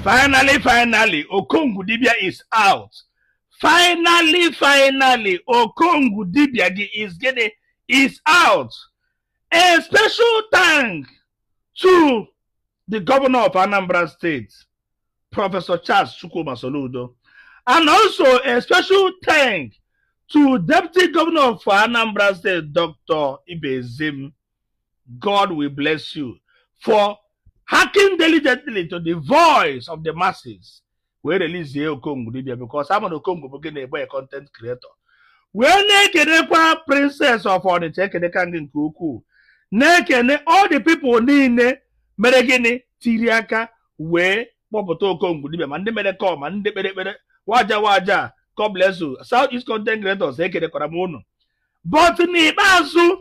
Finally, Okongwu Dibia is out. Finally, Okongwu Dibia is out. A special thank to the governor of Anambra State, Professor Charles Chukwuma Soludo, and also a special thank to Deputy Governor of Anambra State, Dr. Ibezim. God will bless you for hacking diligently to the voice of the masses. We release the Okongwu Dibia because I'm an Okongwu beginning a content creator. We nekene princess of Onitsha ekene Kuku. Nekene all the people niile mere gini tiriaka we kpọpụta Okongwu Dibia ma ndị mere call ma ndị kpere waja God bless you. Southeast content creators ekene kwara m unu. But n'ikpeazụ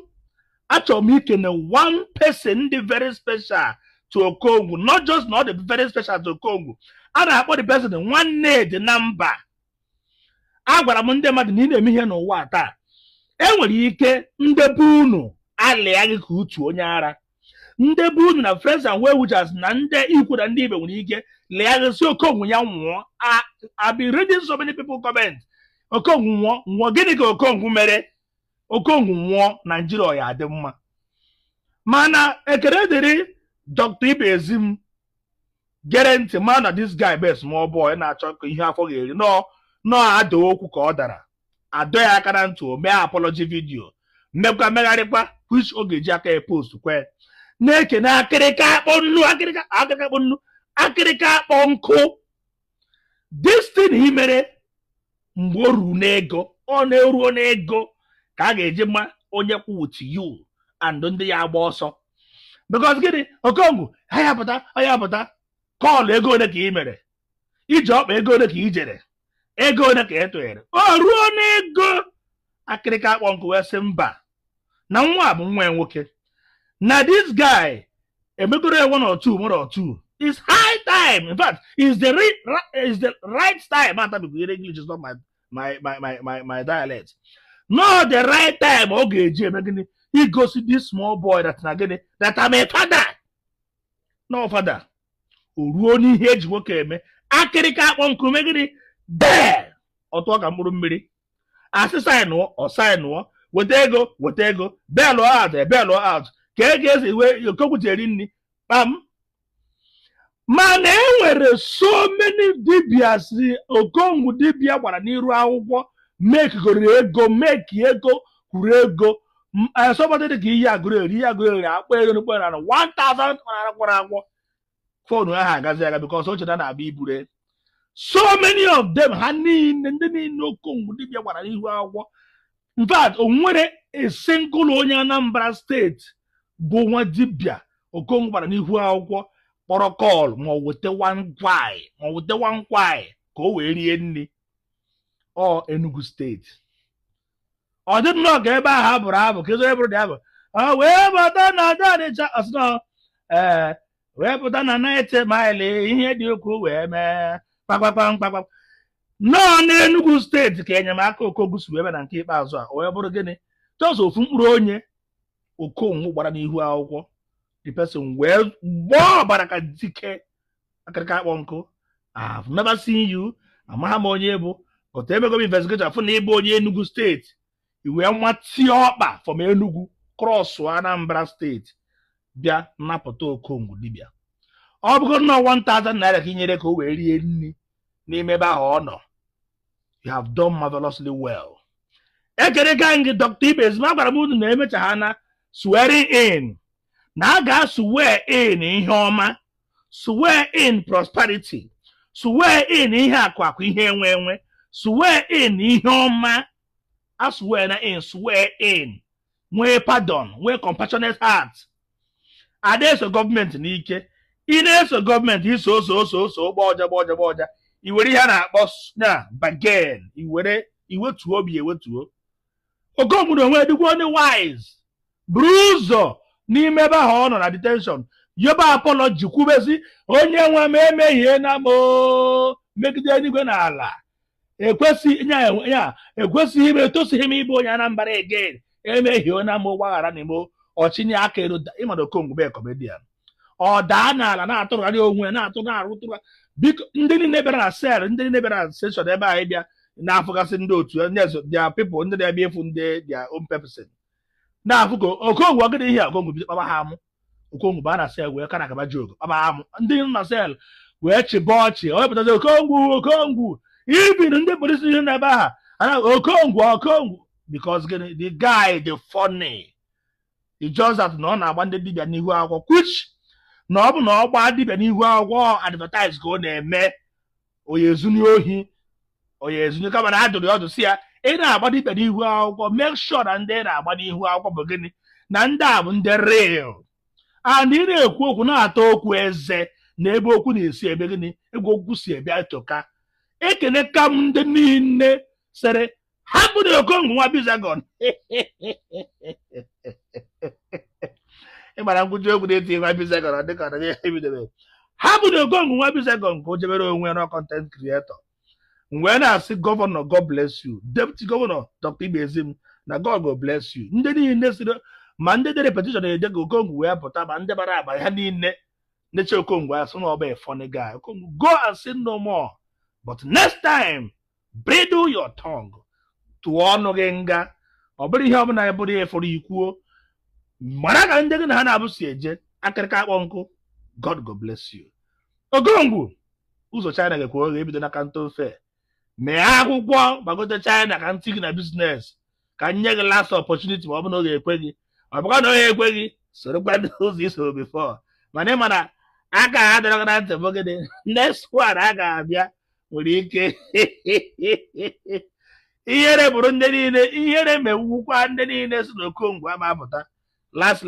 achọrọ m ikene one person dị very special to Okongwu, not the very special to Okongwu. A na-akpọ the person nwanne dị na mba. Agwara m ndị mmadụ na ị na-eme ihe n'ụwa taa. Enwere ike ndebe unu alịa gị ka utu onye ara. Ndebe unu na friends and well-wishers na ndị ikwu na ndị ibe nwere ike lịa gị si Okongwu ya nwụọ. I've been reading so many people comment. Okongwu nwụọ gịnị ka Okongwu mere? Okongwu nwụọ Nigeria ya adị mma. Mana ekele dịrị Dr. Ibezim gere ntị ma na this guy be small boy na-achọ ka ihe afọ ga-eri nọ ada okwu ka ọ dara adọ ya aka na ntị o mee apology video mmekwa megharịkwa which ọ ga-eji aka ya post kwe na-ekene akịrịka akpọ nkụ this thing hi mere mgbe o ruru n'ego ọ na-eruo n'ego ka a ga-eji ma onye kwụ with you and ndị ya agba ọsọ. Because gịnị Okongwu ya pụta kọọlụ ego ole ka ị mere iji ọkpa ego ole ka ị jere ego ole ka ị tụnyere o ruo n'ego akịrịka akpọ nkụ wee sị mba na nwa bụ nwa nwoke na this guy emegoro ya one or two. It's high time. In fact, it's the right time. English is not my dialect. No, the right time. Okay, he goes to this small boy that I'm a father. No father. Uruoni hedge woke me. Akirika uncle megini there. Or talk a murumbiri. As a sign or sign no. Whatever. Bello out. Kegges away you come with your bam. Man, there were so many Dibias. Okongwu Dibia wara n'iru akwụkwọ make ego kurego. Somebody to give ya grade, akpọ ego n'ukpo na 1,000 kwara agwọ. Phone ha gaziaga because oche na abi ibure. So many of them ha niile ndị niile Okongwu Dibia wara n'iru akwụkwọ. In fact, onwere a single onye Anambra State bụ nwa dibia Okongwu wara n'iru akwụkwọ kpọrọ call ma wete one kwai ka o wee rie nri ọ Enugu State. Ọ dịrị na ọga ebe ahụ abụrụ abụ ka ezo ebụrụ dị abụ wee bata na Ọnịcha asịna wee pụta na 90 mile ihe dị okwu wee mee kpakpakpakpakpa nọọ n'Enugu Steeti ka enyemaka Okongwu si ebe na nke ikpeazụ a wee bụrụ gịnị just ofu mkpụrụ onye Okongwu gbara n'ihu akwụkwọ the person wee gbaa ọbara ka dike akịrịka akpọ nkụ. I've never seen you amaghị m onye bụ but emego m investigation afụ na ịbụ onye Enugu Steeti iwe nwati ọkpa from Enugu cross Anambra State bịa napụta Okongwu Dibia. Ọ bụgo na 1,000 naira ka inyere ka o wee rie nri n'ime ebe ahụ ọ nọ. You have done marvelously well. Ekere ka ngị Dr. Ibezim agwara m unu na-emecha ha na swearing in na a ga-swear in ihe ọma, swear in prosperity, swear in ihe akụ ihe enwe, swear in ihe ọma. I swear in. Nwee pardon, nwee compassionate heart. Adeso government n'ike. Ineso government iso gboja. Iwere ihe na-akpọ na bargain. Iwetuo obi ewetuo. Okongwu onwe dịkwa onye wise. Buru ụzọ n'ime ebe ahụ ọ nọ na detention. Yoba apology kwubezi onye nwe m emehie na mo megide eluigwe na ala. Ekwesịghị m etosighị m ịbụ onye Anambra again emehie na m gbaghara na imo ọchịnye aka elu ịmado Okongwu be comedian ọ daa n'ala na-atụrụgharị onwe na-atụ na-arụtụrụ biko ndị niile bịara na sel ndị niile bịara na seshọn ebe anyị bịa na-afụgasị ndị otu ndị dia pipụl ndị na-abịa efu ndị dia own person na-afụ ka Okongwu ọgịdị ihe Okongwu bido kpaba ha amụ Okongwu baa na sel wee kana akaba jogo kpaba amụ ndị nọ na sel wee chịba ọchị o wepụtazi Okongwu ibiri ndị polisi ihe na-ebe aha ana Okongwu because gịnị the guy the funny the just that na ọ na-agba ndị dibịa n'ihu akwụkwọ which na ọ bụ na ọ gbaa dibịa n'ihu akwụkwọ advertise ka ọ na-eme onye ezuni ohi onye ezuni kama na adụrụ ọdụ si ya ị na-agba dibịa n'ihu akwụkwọ make sure na ndị na-agba n'ihu akwụkwọ bụ gịnị na ndị a bụ ndị real and ị na-ekwu okwu na-atọ okwu eze na ebe okwu na-esi ebe gịnị ebe okwu si ebe atoka ekene ka m ndị niile sere hapụ na Okongwu nwa Bizagon ịgbara nkwụji okwu na-eti nwa Bizagon dịka na ebidobe hapụ na Okongwu nwa Bizagon ka o jebere onwe na content creator wee na-asị gọvanọ God bless you deputy gọvanọ Dr. Ibezim na God go bless you ndị niile siri ma ndị dere petition eje ka Okongwu wee pụta ma ndị bara agba ha niile neche Okongwu asị na ọ bụ a funny guy Okongwu go and say no more but next time bridle your tongue tụọ ọnụ gị nga ọ bụrụ ihe ọbụla bụrụ ihe fọrọ ikwuo mara ka ndị gị na ha na-abụ si eje akịrịka akpọ nkụ God go bless you Okongwu ụzọ China ga-ekwe oge ebido n'aka ntofe mee akwụkwọ gbagote China ka ntị gị na biznes ka nye gị last opportunity ma ọ bụ na ọ ga-ekwe gị ọ bụkwa na ọ ga-ekwe gị sorokwa ndị ụzọ isoro before mana ị mana aka ha dọrọ na ntị bụ gịnị next one a ga-abịa nwere ike ihere bụrụ ndị niile ihere mewukwa ndị niile si na Okongwu ama apụta last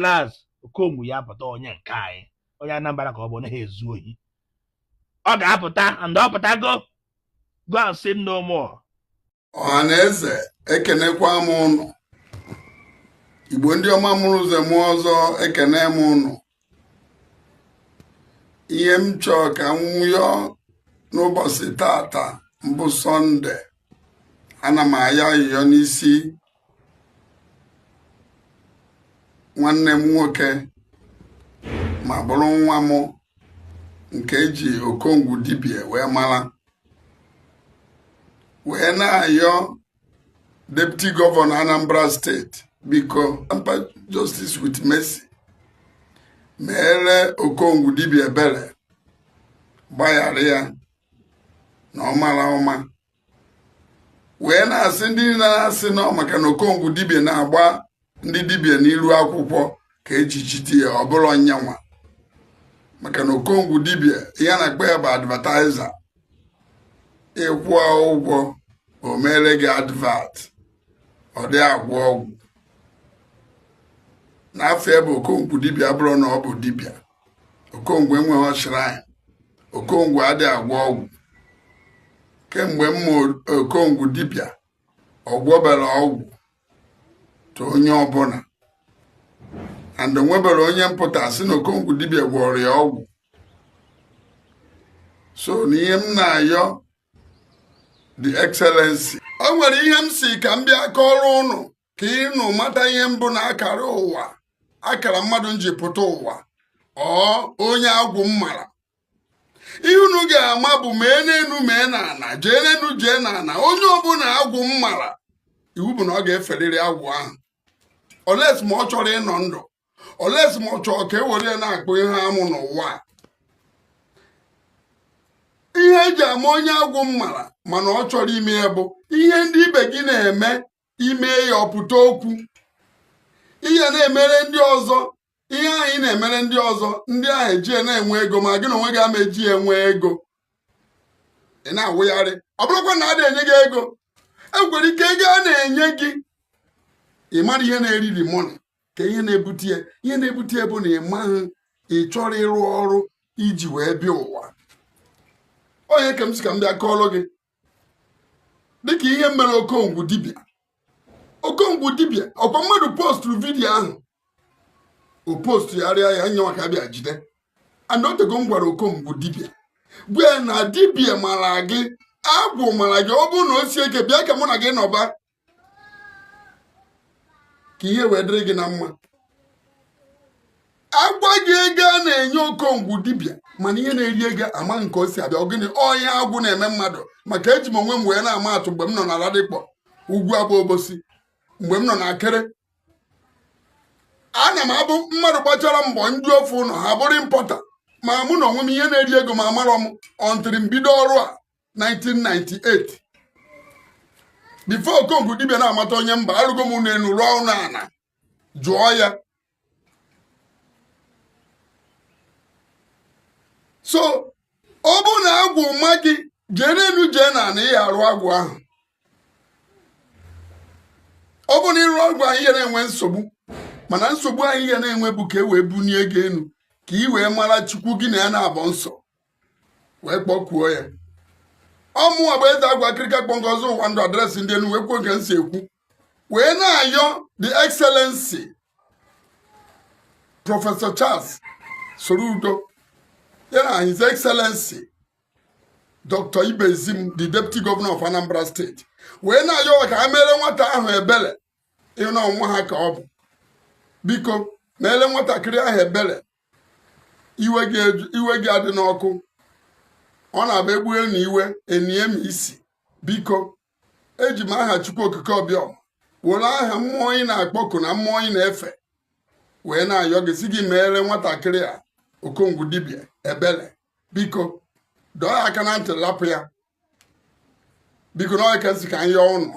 Okongwu ya apụta onye nke anyị onye Anambra ka ọ bụ na ha ezu ohi ọ ga-apụta and ọ pụtago go and say no more. Ọhaneze ekenekwa m ụnụ Igbo ndị ọma mụrụ ụzọ mụ ọzọ ekene m ụnụ ihe m chọọ ka m yọọ n'ụbọchị tata mbụ Sọnde ana m ayọ ayịyọ n'isi nwanne m nwoke ma bụrụ nwa m nke eji Okongwu Dibia wee mara wee na-ayọ deputy governor Anambra State biko justice with mercy mere Okongwu Dibia ebere gbaghara ya na ọ mara ọma wee na-asị ndị na-asị na maka na Okongwu Dibia na-agba ndị dibia n'iru akwụkwọ ka ejichite ya ọ bụrụ nyanwa maka na Okongwu Dibia ya na-akpa ya bụ advertiser ịkwụ ụgwọ o mere gị advert ọ dị agwọ ọgwụ n'afọ ebe Okongwu Dibia bụrụ na ọ bụ dibia Okongwu enweghị shrine Okongwu adịghị agwọ ọgwụ kemgbe m Okongwu Dibia ọgwọbere ọgwụ to onye ọbụla and onwebere onye mpụta sị na Okongwu Dibia gwọrọ ya ọgwụ so n'ihe m na-ayọ the excellency o nwere ihe m si ka m bịa kọrọ ụnụ ka ịnụ mata ihe mbụ na akara ụwa akara mmadụ njipụta ụwa onye agwụ mmara ihe unu ga-ama bụ mee n'enu mee n'ana jee n'enu jee n'ana onye ọbụla agwụ mmara iwu bụ na ọ ga-eferịrị agwụ ahụ oles ma ọ chọrọ ịnọ ndụ oles ma ọ chọrọ ka e were na-akpụ ihe amụ n'ụwa ihe eji ama onye agwụ mmara mana ọ chọrọ ime ya bụ ihe ndị ibe gị na-eme ime ya ọpụta okwu ihe na-emere ndị ọzọ ihe ahụ ị na-emere ndị ọzọ ndị ahụ eji na-enwe ego ma gị na onwe gị ama eji enwe ego ị na-awụgharị ọ bụrụkwa na a na-enye gị ego enwere ike ego a na-enye gị ị mara ihe na-eriri mọnị ka ihe na-ebute bụ na ị maghị ị chọrọ ịrụ ọrụ iji wee bịa ụwa onye ka m si ka m bịa kọọrọ gị dịka ihe mere Okongwu Dibia Okongwu Dibia ọkwa mmadụ postụrụ vidiyo ahụ o postu ya rịa ya nye maka bịa jide and otego m gwara Okongwu Dibia gwe na dibia mara gị agwụ mara gị ọ bụ na o sie ike bịa ka mụ na gị nọba ka ihe wee dịrị gị na mma agwa gị ego a na-enye Okongwu Dibia mana ihe na-eri ego ama nke o si abịa ogini ọhịa agwụ na-eme mmadụ maka eji m onwe m wee na-ama atụ mgbe m nọ na Ladikpọ ugwu Agba Obosi mgbe m nọ na Akịrị ana m abụ mmadụ gbachara mbọ ndị ofe ụlọ ha bụrụ impọta ma mụ na onwe m ihe na-eri ego ma amarọ m ọntịrị mbido ọrụ a 1998 bifo Okongwu Dibia na-amata onye mba arụgo m n'elu rụọ ụlọ ana jụọ ya. So ọ bụ na agwụ ma gị jee n'elu jee na ana ihe arụ agwụ ahụ. Ọ bụ na ịrụ agwụ ahụ ihe na-enwe nsogbu mana nsogbu ahụ ihe na-enwe bụ ka e wee bunie ego elu ka ị wee mara Chukwu gị na ya na-abọ nsọ wee kpọkuo ya. Ọmụwa bụ eze agwụ akịrịka kpọngọzi ụwa ndụ adreesị ndị enu wee kwuo nke nsi ekwu wee na-ayọ the excellency Prọfesọ Charles Soludo ya na his excellency Dr. Ibezim the deputy governor of Anambra State wee na-ayọ ka ha mere nwata ahụ ebere ịhụ na ọnwa ha ka ọ bụ biko meele nwatakịrị ahụ ebere iwe gị adị n'ọkụ ọ na-abụ egbughe na iwe enie m isi biko eji m aha Chukwu Okike Obiọma were aha mmụọ ị na-akpọku na mmụọ ị na-efe wee na-ayọ gị si gị meere nwatakịrị a Okongwu Dibia ebere biko dọọ aka na ntị lapụ ya biko na ọ ka nsị ka anyị yọọ ụnụ